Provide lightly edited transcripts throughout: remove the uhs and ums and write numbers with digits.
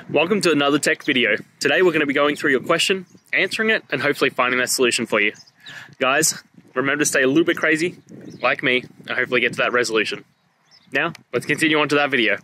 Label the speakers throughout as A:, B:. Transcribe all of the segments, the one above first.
A: Welcome to another tech video. Today we're going to be going through your question, answering it, and hopefully finding that solution for you. Guys, remember to stay a little bit crazy, like me, and hopefully get to that resolution. Now, let's continue on to that video.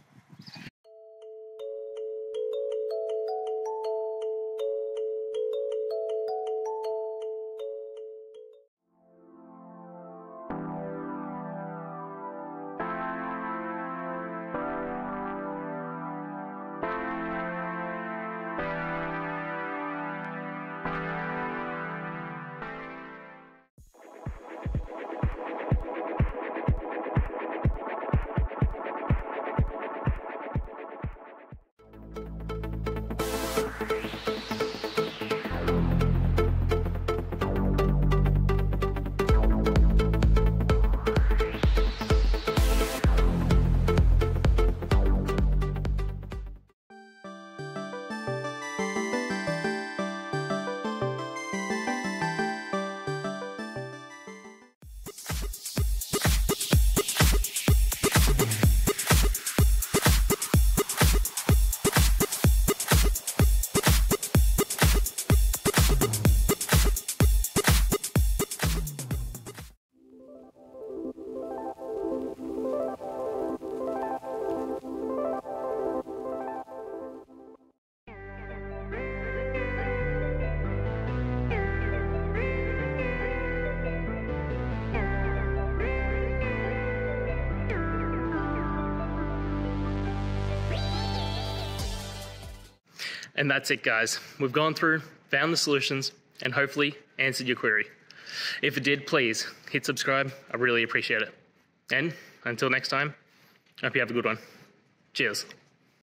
A: And that's it, guys. We've gone through, found the solutions, and hopefully answered your query. If it did, please hit subscribe. I really appreciate it. And until next time, I hope you have a good one. Cheers.